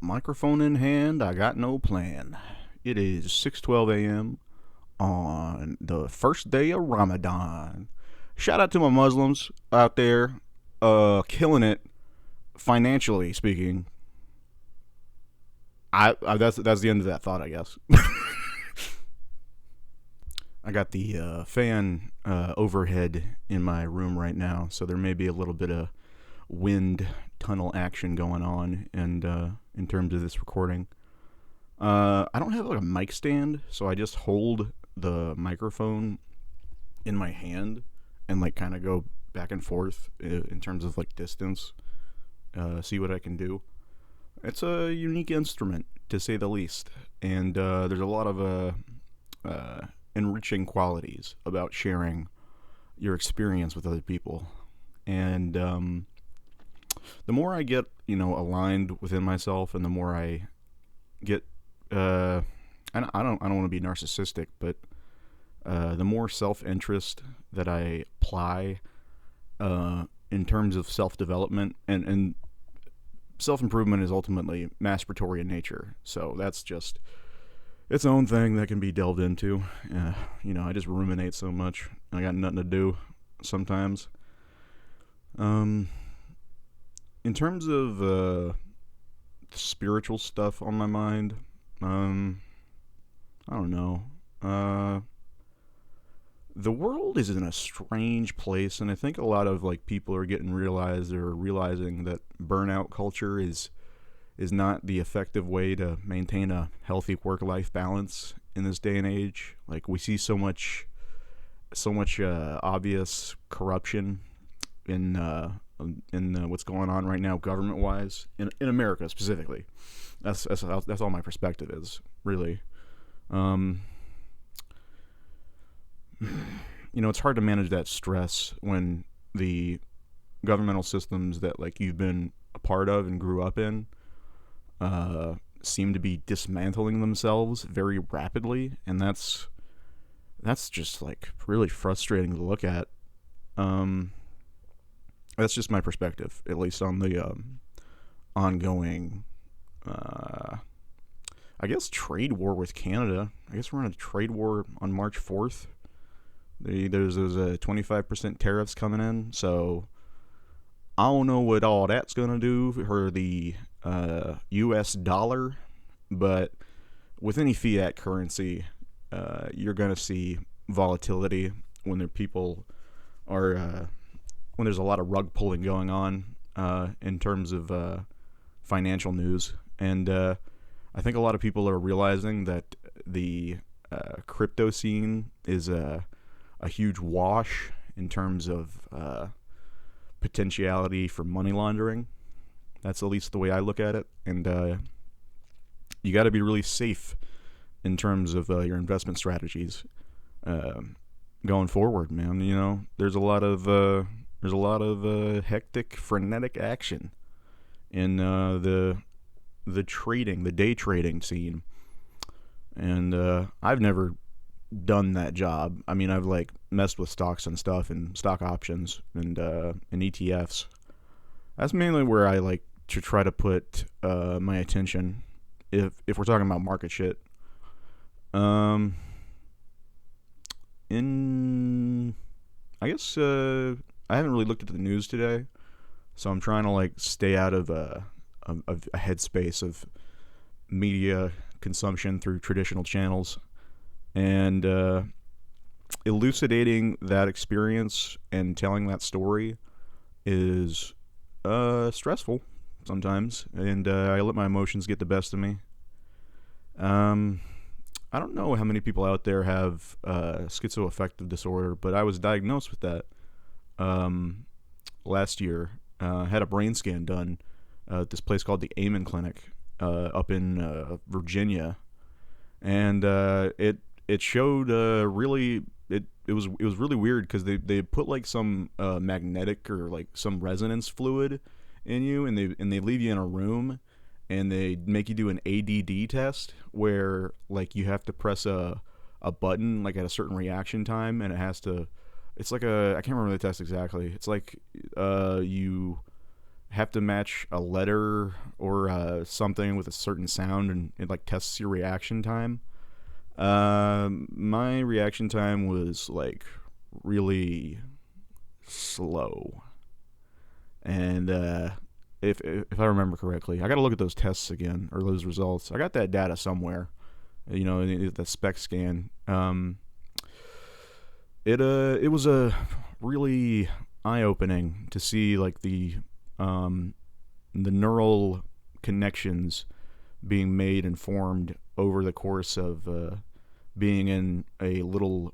Microphone in hand, I got no plan. It is 6:12 a.m. on the first day of Ramadan. Shout out to my Muslims out there, killing it financially speaking. That's the end of that thought, I guess. I got the fan overhead in my room right now, so there may be a little bit of wind tunnel action going on, and in terms of this recording, I don't have like a mic stand, so I just hold the microphone in my hand and like kind of go back and forth in terms of like distance. See what I can do. It's a unique instrument to say the least, and there's a lot of enriching qualities about sharing your experience with other people. And the more I get, aligned within myself, and the more I get, I don't want to be narcissistic, but the more self-interest that I apply in terms of self-development, and self-improvement is ultimately masturbatory in nature. So that's just its own thing that can be delved into. I just ruminate so much. I got nothing to do sometimes. In terms of spiritual stuff on my mind, I don't know. The world is in a strange place, and I think a lot of like people are realizing that burnout culture is not the effective way to maintain a healthy work-life balance in this day and age. Like we see so much obvious corruption in what's going on right now, government-wise, in America specifically. That's all my perspective is, really. It's hard to manage that stress when the governmental systems that like you've been a part of and grew up in seem to be dismantling themselves very rapidly, and that's just like really frustrating to look at. That's just my perspective, at least on the ongoing, I guess, trade war with Canada. I guess we're in a trade war on March 4th. There's those 25% tariffs coming in, so I don't know what all that's going to do for the U.S. dollar, but with any fiat currency, you're going to see volatility when people are when there's a lot of rug pulling going on in terms of financial news. And I think a lot of people are realizing that the crypto scene is a huge wash in terms of potentiality for money laundering. That's at least the way I look at it. And you got to be really safe in terms of your investment strategies going forward, man. There's a lot of hectic, frenetic action in the day trading scene, and I've never done that job. I mean, I've like messed with stocks and stuff, and stock options, and ETFs. That's mainly where I like to try to put my attention if we're talking about market shit. In I guess I haven't really looked at the news today, so I'm trying to like stay out of a headspace of media consumption through traditional channels, and elucidating that experience and telling that story is stressful sometimes, and I let my emotions get the best of me. I don't know how many people out there have schizoaffective disorder, but I was diagnosed with that last year. Had a brain scan done at this place called the Amen Clinic up in Virginia, and it showed really it was really weird because they put like some magnetic or like some resonance fluid in you, and they leave you in a room, and they make you do an ADD test where like you have to press a button like at a certain reaction time, and it's like I can't remember the test exactly. It's like you have to match a letter or something with a certain sound, and it like tests your reaction time. My reaction time was like really slow, and if I remember correctly, I got to look at those tests again or those results. I got that data somewhere, in the spec scan. It was a really eye opening to see like the neural connections being made and formed over the course of being in a little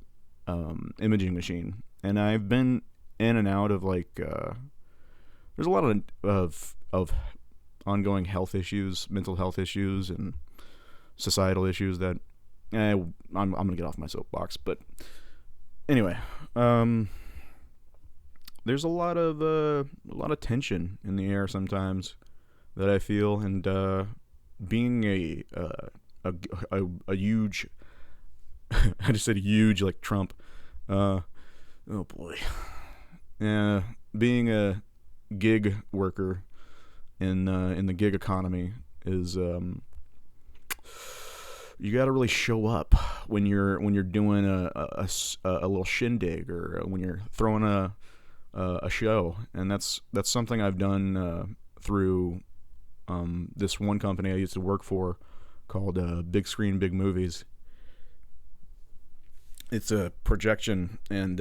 imaging machine. And I've been in and out of like there's a lot of ongoing health issues, mental health issues, and societal issues that I'm gonna get off my soapbox. But anyway, there's a lot of tension in the air sometimes that I feel, and being a huge I just said huge like Trump. Oh boy. Yeah, being a gig worker in the gig economy is you got to really show up when you're doing a little shindig, or when you're throwing a show, and that's something I've done through this one company I used to work for called Big Screen Big Movies. It's a projection, and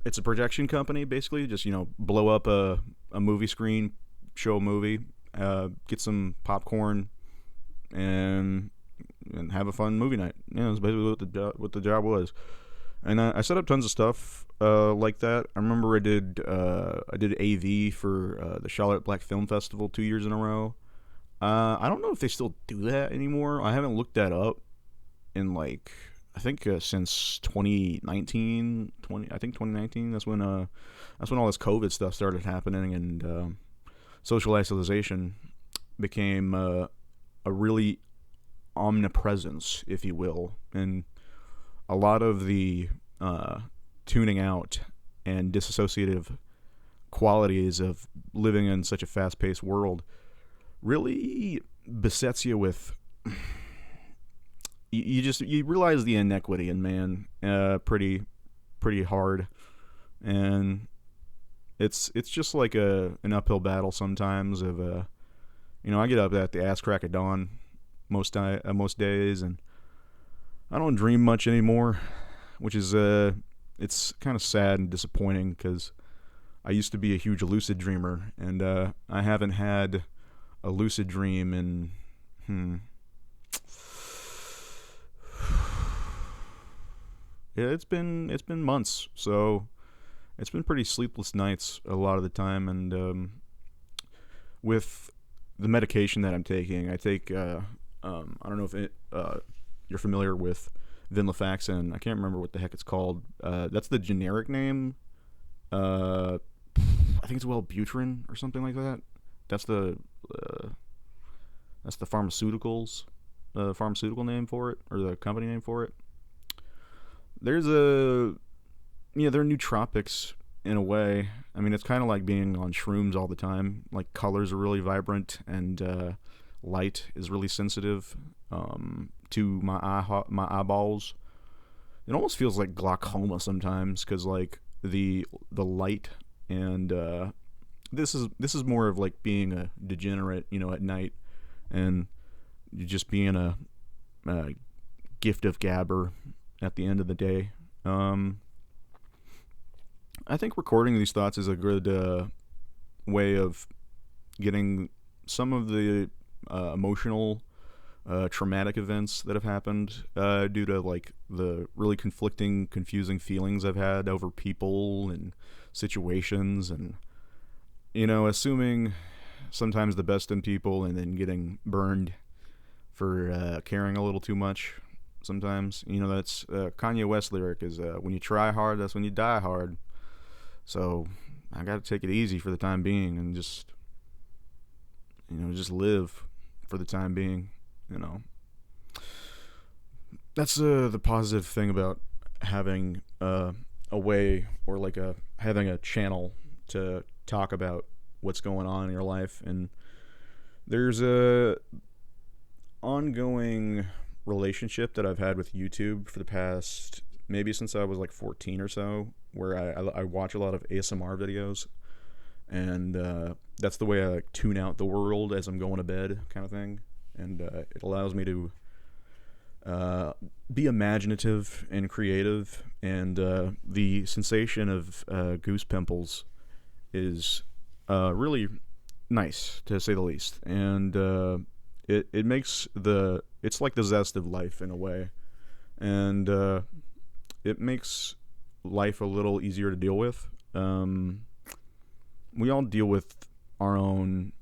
it's a projection company, basically. Just blow up a movie screen, show a movie, get some popcorn, and have a fun movie night. That's basically what the job was. And I set up tons of stuff like that. I remember I did AV for the Charlotte Black Film Festival 2 years in a row. I don't know if they still do that anymore. I haven't looked that up in like I think since 2019. I think 2019. That's when all this COVID stuff started happening, and social isolation became a really omnipresence, if you will, and a lot of the tuning out and disassociative qualities of living in such a fast-paced world really besets you with you realize the inequity in man pretty hard, and it's just like an uphill battle sometimes of I get up at the ass crack of dawn most days, and I don't dream much anymore, which is it's kind of sad and disappointing because I used to be a huge lucid dreamer, and I haven't had a lucid dream in yeah, it's been months, so it's been pretty sleepless nights a lot of the time, and with the medication that I'm taking, I take I don't know if you're familiar with Venlafaxine. I can't remember what the heck it's called. That's the generic name. I think it's Wellbutrin or something like that. That's the pharmaceutical name for it, or the company name for it. There are nootropics in a way. I mean, it's kind of like being on shrooms all the time. Like, colors are really vibrant, and light is really sensitive to my eyeballs. It almost feels like glaucoma sometimes, because like the light, and this is more of like being a degenerate, at night, and you just being a gift of gabber at the end of the day. I think recording these thoughts is a good way of getting some of the emotional traumatic events that have happened due to like the really conflicting, confusing feelings I've had over people and situations, and assuming sometimes the best in people and then getting burned for caring a little too much sometimes. That's Kanye West lyric is when you try hard, that's when you die hard. So I gotta take it easy for the time being, and just live for the time being. That's the positive thing about having a way, or like having a channel to talk about what's going on in your life. And there's a ongoing relationship that I've had with YouTube for the past, maybe since I was like 14 or so, where I watch a lot of ASMR videos, and that's the way I like tune out the world as I'm going to bed, kind of thing. And it allows me to be imaginative and creative, and the sensation of goose pimples is really nice, to say the least. And it makes it's like the zest of life in a way, and it makes life a little easier to deal with. We all deal with our own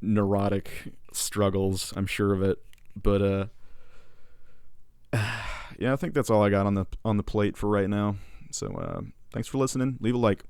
neurotic struggles, I'm sure of it, but yeah, I think that's all I got on the plate for right now. So thanks for listening. Leave a like.